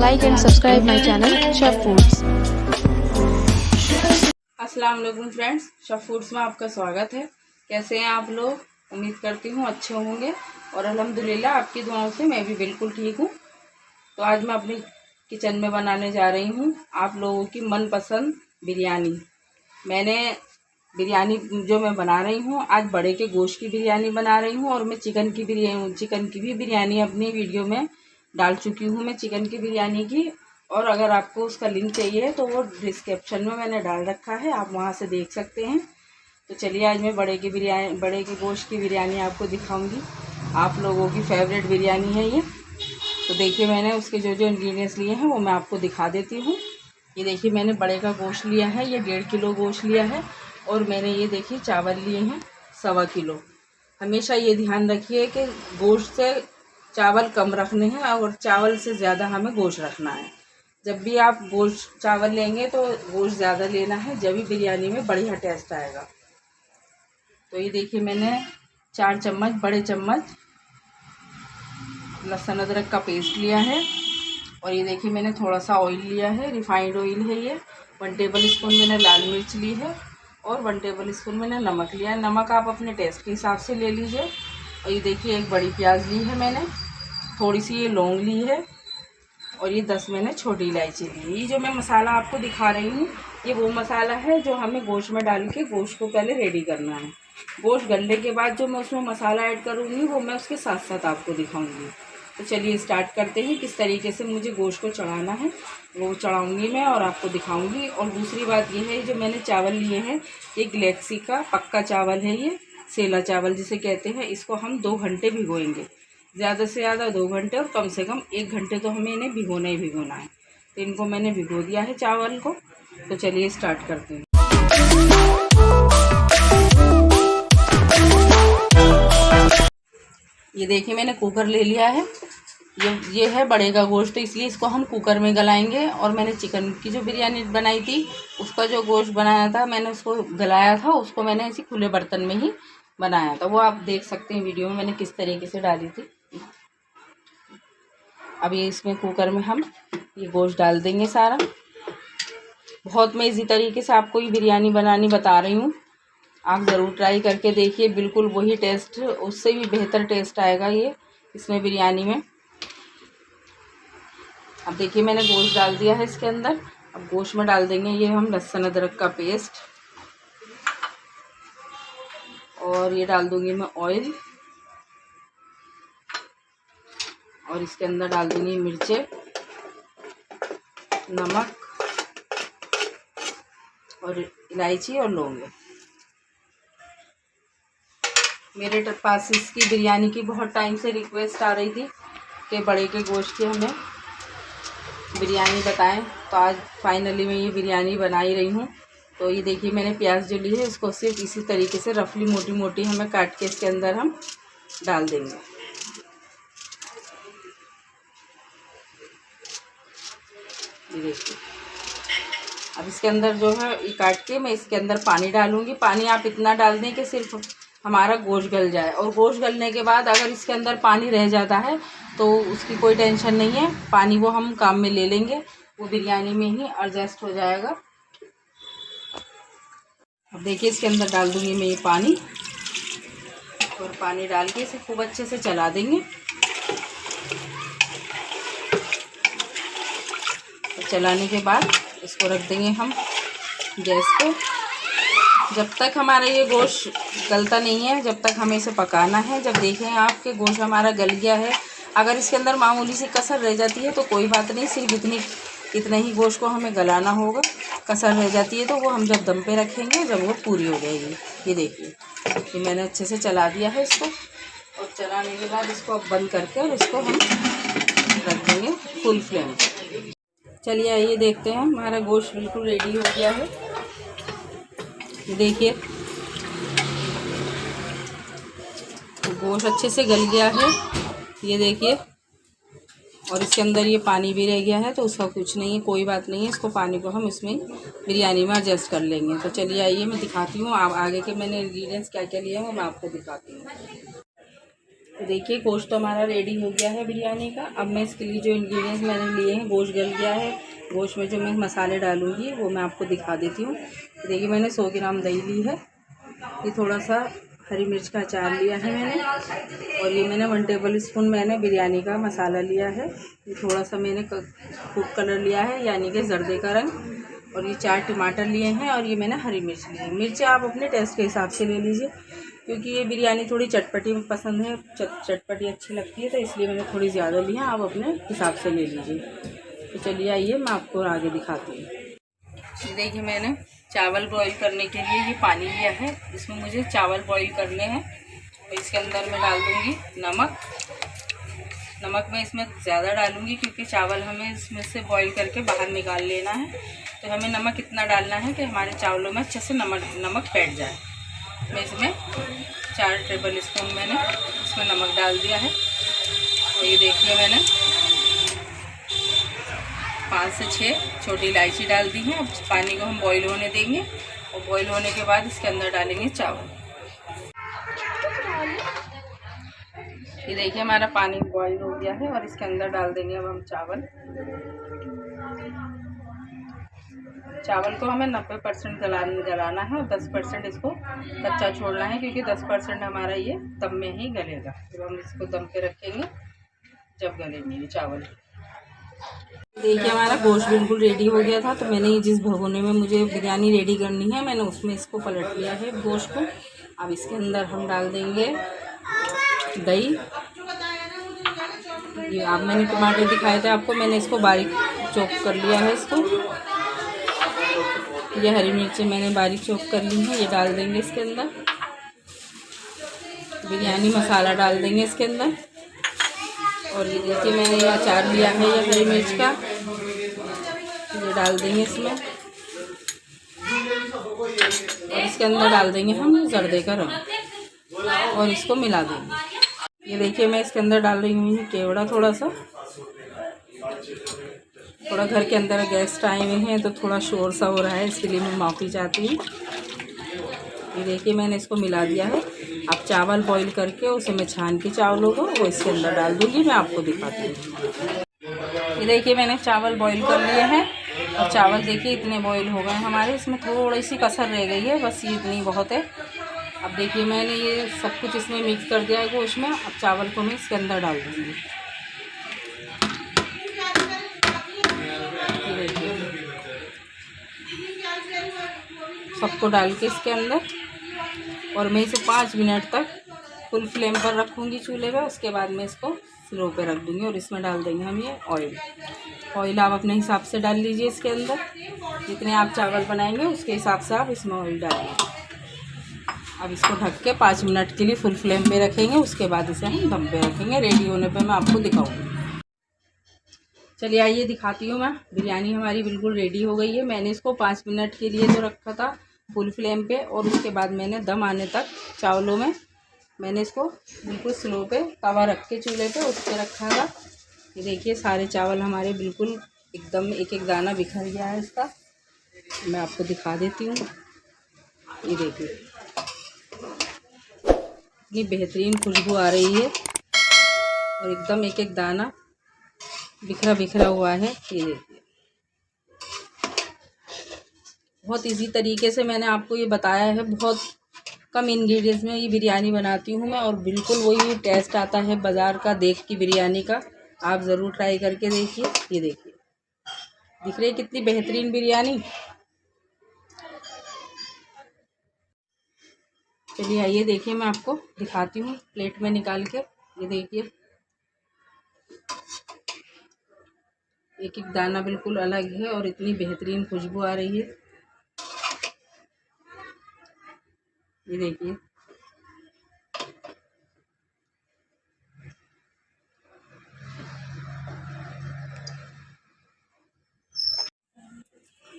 like and subscribe my channel Chef Foods। अस्सलाम वालेकुम friends, chef foods में आपका स्वागत है। कैसे हैं आप लोग? उम्मीद करती हूँ अच्छे होंगे और अल्हम्दुलिल्लाह आपकी दुआओं से मैं भी बिल्कुल ठीक हूँ। तो आज मैं अपनी किचन में बनाने जा रही हूँ आप लोगों की मनपसंद बिरयानी। मैंने बिरयानी जो मैं बना रही हूँ आज बड़े के गोश्त की बिरयानी बना रही हूँ और मैं चिकन की भी बिरयानी अपनी वीडियो में डाल चुकी हूँ मैं चिकन की बिरयानी की। और अगर आपको उसका लिंक चाहिए तो वो डिस्क्रिप्शन में मैंने डाल रखा है, आप वहाँ से देख सकते हैं। तो चलिए आज मैं बड़े के गोश्त की बिरयानी आपको दिखाऊंगी। आप लोगों की फेवरेट बिरयानी है ये। तो देखिए मैंने उसके जो जो इंग्रेडिएंट्स लिए हैं वो मैं आपको दिखा देती हूँ। ये देखिए मैंने बड़े का गोश्त लिया है, ये 1.5 किलो गोश्त लिया है। और मैंने ये देखिए चावल लिए हैं 1.25 किलो। हमेशा ये ध्यान रखिए कि गोश्त से चावल कम रखने हैं और चावल से ज़्यादा हमें गोश्त रखना है। जब भी आप गोश्त चावल लेंगे तो गोश्त ज़्यादा लेना है, जब भी बिरयानी में बढ़िया टेस्ट आएगा। तो ये देखिए मैंने 4 चम्मच बड़े चम्मच लहसुन अदरक का पेस्ट लिया है। और ये देखिए मैंने थोड़ा सा ऑयल लिया है, रिफाइंड ऑयल है ये। 1 टेबल स्पून मैंने लाल मिर्च ली है और 1 टेबल स्पून मैंने नमक लिया है। नमक आप अपने टेस्ट के हिसाब से ले लीजिए। और ये देखिए एक बड़ी प्याज ली है मैंने, थोड़ी सी ये लौंग ली है और ये 10 मैंने छोटी इलायची ली है। ये जो मैं मसाला आपको दिखा रही हूँ ये वो मसाला है जो हमें गोश्त में डाल के गोश्त को पहले रेडी करना है। गोश्त गलने के बाद जो मैं उसमें मसाला ऐड करूँगी वो मैं उसके साथ साथ आपको दिखाऊँगी। तो चलिए स्टार्ट करते हैं। किस तरीके से मुझे गोश्त को चढ़ाना है वो चढ़ाऊँगी मैं और आपको दिखाऊँगी। और दूसरी बात ये है, जो मैंने चावल लिए हैं ये गैलेक्सी का पक्का चावल है, ये सेला चावल जिसे कहते हैं। इसको हम 2 घंटे भिगोएंगे, ज़्यादा से ज़्यादा 2 घंटे और कम से कम 1 घंटे तो हमें इन्हें भिगोना ही भिगोना है। तो इनको मैंने भिगो दिया है चावल को। तो चलिए स्टार्ट करते हैं। ये देखिए मैंने कुकर ले लिया है। ये है बड़े का गोश्त, तो इसलिए इसको हम कुकर में गलाएंगे। और मैंने चिकन की जो बिरयानी बनाई थी उसका जो गोश्त बनाया था मैंने उसको गलाया था, उसको मैंने ऐसे खुले बर्तन में ही बनाया था। वो आप देख सकते हैं वीडियो में मैंने किस तरीके से डाली थी। अब ये इसमें कुकर में हम ये गोश्त डाल देंगे सारा। बहुत मैं इजी तरीके से आपको ये बिरयानी बनानी बता रही हूँ, आप ज़रूर ट्राई करके देखिए। बिल्कुल वही टेस्ट, उससे भी बेहतर टेस्ट आएगा ये इसमें बिरयानी में। अब देखिए मैंने गोश्त डाल दिया है इसके अंदर। अब गोश्त में डाल देंगे ये हम लहसुन अदरक का पेस्ट और ये डाल दूँगी मैं ऑयल। और इसके अंदर डाल दूँगी मिर्चें, नमक और इलायची और लौंग। मेरे पास इसकी बिरयानी की बहुत टाइम से रिक्वेस्ट आ रही थी कि बड़े के गोश्त की हमें बिरयानी बताएं, तो आज फाइनली मैं ये बिरयानी बना ही रही हूँ। तो ये देखिए मैंने प्याज जो ली है इसको सिर्फ इसी तरीके से रफली मोटी मोटी हमें काट के इसके अंदर हम डाल देंगे। ये देखिए अब इसके अंदर जो है ये काट के मैं इसके अंदर पानी डालूँगी। पानी आप इतना डाल दें कि सिर्फ हमारा गोश्त गल जाए। और गोश्त गलने के बाद अगर इसके अंदर पानी रह जाता है तो उसकी कोई टेंशन नहीं है, पानी वो हम काम में ले लेंगे, वो बिरयानी में ही एडजस्ट हो जाएगा। अब देखिए इसके अंदर डाल दूँगी मैं ये पानी और पानी डाल के इसे खूब अच्छे से चला देंगे। और चलाने के बाद इसको रख देंगे हम गैस पे। जब तक हमारा ये गोश्त गलता नहीं है जब तक हमें इसे पकाना है। जब देखें आपके गोश्त हमारा गल गया है, अगर इसके अंदर मामूली सी कसर रह जाती है तो कोई बात नहीं, सिर्फ इतना ही गोश्त को हमें गलाना होगा। कसर रह जाती है तो वो हम जब दम पे रखेंगे जब वो पूरी हो जाएगी। ये देखिए ये मैंने अच्छे से चला दिया है इसको। और चलाने के बाद इसको अब बंद करके और इसको हम रख देंगे फुल फ्लेम। चलिए आइए देखते हैं, हमारा गोश्त बिल्कुल रेडी हो गया है। देखिए तो गोश्त अच्छे से गल गया है, ये देखिए। और इसके अंदर ये पानी भी रह गया है तो उसका कुछ नहीं है, कोई बात नहीं है। इसको पानी को हम इसमें बिरयानी में एडजस्ट कर लेंगे। तो चलिए आइए मैं दिखाती हूँ आप आगे के मैंने इंग्रेडिएंट्स क्या क्या लिए हैं वो मैं आपको दिखाती हूँ। तो देखिए गोश्त तो हमारा रेडी हो गया है बिरयानी का। अब मैं इसके लिए जो इंग्रेडिएंट्स मैंने लिए हैं, गोश्त गल गया है। गोश्त में जो मैं मसाले डालूँगी वो मैं आपको दिखा देती हूँ। तो देखिए मैंने 100 ग्राम दही ली है, ये थोड़ा सा हरी मिर्च का अचार लिया है मैंने, और ये मैंने 1 टेबल स्पून मैंने बिरयानी का मसाला लिया है। ये थोड़ा सा मैंने फूड कलर लिया है यानी कि जर्दे का रंग, और ये 4 टमाटर लिए हैं, और ये मैंने हरी मिर्च ली है। मिर्चें आप अपने टेस्ट के हिसाब से ले लीजिए, क्योंकि ये बिरयानी थोड़ी चटपटी पसंद है, चटपटी अच्छी लगती है, तो इसलिए मैंने थोड़ी ज़्यादा ली है। आप अपने हिसाब से ले लीजिए। तो चलिए आइए मैं आपको आगे दिखाती हूँ। देखिए मैंने चावल बॉईल करने के लिए ये पानी लिया है, इसमें मुझे चावल बॉईल करने हैं। और इसके अंदर मैं डाल दूँगी नमक। नमक मैं इसमें ज़्यादा डालूँगी क्योंकि चावल हमें इसमें से बॉईल करके बाहर निकाल लेना है, तो हमें नमक इतना डालना है कि हमारे चावलों में अच्छे से नमक बैठ जाए। मैं इसमें 4 टेबल स्पून मैंने इसमें नमक डाल दिया है। और ये देखिए मैंने 5 से 6 छोटी इलायची डाल दी है। अब पानी को हम बॉईल होने देंगे, और बॉईल होने के बाद इसके अंदर डालेंगे चावल। ये देखिए हमारा पानी बॉईल हो गया है, और इसके अंदर डाल देंगे अब हम चावल। चावल को हमें 90% गलाना है, और 10% इसको कच्चा छोड़ना है, क्योंकि 10% हमारा ये दम में ही गलेगा। जब हम इसको दम पे रखेंगे जब गलेंगे ये चावल। देखिए हमारा गोश्त बिल्कुल रेडी हो गया था, तो मैंने ये जिस भगोने में मुझे बिरयानी रेडी करनी है, मैंने उसमें इसको पलट लिया है गोश्त को। अब इसके अंदर हम डाल देंगे दही। ये आप मैंने टमाटर दिखाए थे आपको, मैंने इसको बारीक चॉप कर लिया है इसको। ये हरी मिर्चें मैंने बारीक चॉप कर ली हैं, ये डाल देंगे इसके अंदर। बिरयानी मसाला डाल देंगे इसके अंदर। और ये देखिए मैंने ये अचार लिया है ये हरी मिर्च का, ये डाल देंगे इसमें। और इसके अंदर डाल देंगे हम जर्दे का रंग, और इसको मिला देंगे। ये देखिए मैं इसके अंदर डाल रही हूँ केवड़ा। थोड़ा घर के अंदर गेस्ट आए हुए हैं, तो थोड़ा शोर सा हो रहा है, इसके लिए मैं माफ़ी चाहती हूँ। ये देखिए मैंने इसको मिला दिया है। अब चावल बॉईल करके उसे मैं छान के चावलों को वो इसके अंदर डाल दूँगी, मैं आपको दिखाती हूँ। ये देखिए मैंने चावल बॉईल कर लिए हैं, और चावल देखिए इतने बॉईल हो गए हमारे। इसमें थोड़ी सी कसर रह गई है, बस ये इतनी बहुत है। अब देखिए मैंने ये सब कुछ इसमें मिक्स कर दिया है गोश्त में। अब चावल को मैं इसके अंदर डाल दूँगी। ये देखिए सबको डाल के इसके अंदर, और मैं इसे 5 मिनट तक फुल फ्लेम पर रखूँगी चूल्हे पे। उसके बाद मैं इसको स्लो पे रख दूँगी, और इसमें डाल देंगे हम ये ऑयल आप अपने हिसाब से डाल लीजिए इसके अंदर। जितने आप चावल बनाएंगे उसके हिसाब से आप इसमें ऑयल डालिए। अब इसको ढक के 5 मिनट के लिए फुल फ्लेम पे रखेंगे, उसके बाद इसे हम दम पे रखेंगे। रेडी होने पे मैं आपको दिखाऊंगी। चलिए आइए दिखाती हूँ मैं। बिरयानी हमारी बिल्कुल रेडी हो गई है। मैंने इसको 5 मिनट के लिए जो रखा था फुल फ्लेम पे, और उसके बाद मैंने दम आने तक चावलों में मैंने इसको बिल्कुल स्लो पे तवा रख के चूल्हे पे उठ के रखा था। ये देखिए सारे चावल हमारे बिल्कुल एकदम एक एक दाना बिखर गया है इसका। मैं आपको दिखा देती हूँ। ये देखिए इतनी बेहतरीन खुशबू आ रही है, और एकदम एक एक दाना बिखरा बिखरा हुआ है। ये देखिए बहुत इजी तरीके से मैंने आपको ये बताया है। बहुत कम इंग्रेडिएंट्स में ये बिरयानी बनाती हूँ मैं, और बिल्कुल वही टेस्ट आता है बाज़ार का देख की बिरयानी का। आप ज़रूर ट्राई करके देखिए। ये देखिए दिख रही है कितनी बेहतरीन बिरयानी। चलिए आइए देखिए मैं आपको दिखाती हूँ प्लेट में निकाल के। ये देखिए एक एक दाना बिल्कुल अलग है, और इतनी बेहतरीन खुशबू आ रही है। ये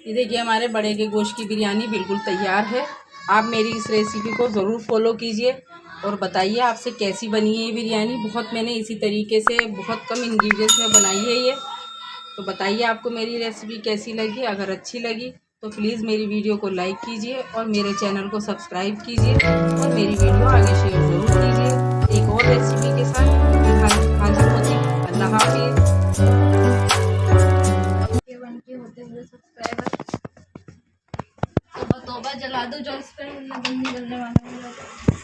देखिए हमारे बड़े के गोश्त की बिरयानी बिल्कुल तैयार है। आप मेरी इस रेसिपी को ज़रूर फॉलो कीजिए, और बताइए आपसे कैसी बनी है ये बिरयानी। बहुत मैंने इसी तरीके से बहुत कम इंग्रेडिएंट्स में बनाई है ये। तो बताइए आपको मेरी रेसिपी कैसी लगी। अगर अच्छी लगी तो प्लीज़ मेरी वीडियो को लाइक कीजिए, और मेरे चैनल को सब्सक्राइब कीजिए, और मेरी वीडियो आगे शेयर ज़रूर कीजिए। एक और रेसिपी के साथ हाजिर होती हूँ। अल्लाह हाफिज। के होते हुए सब्सक्राइबर तोबा तोबा जला दो जो इस पर बंदी करने वाला है।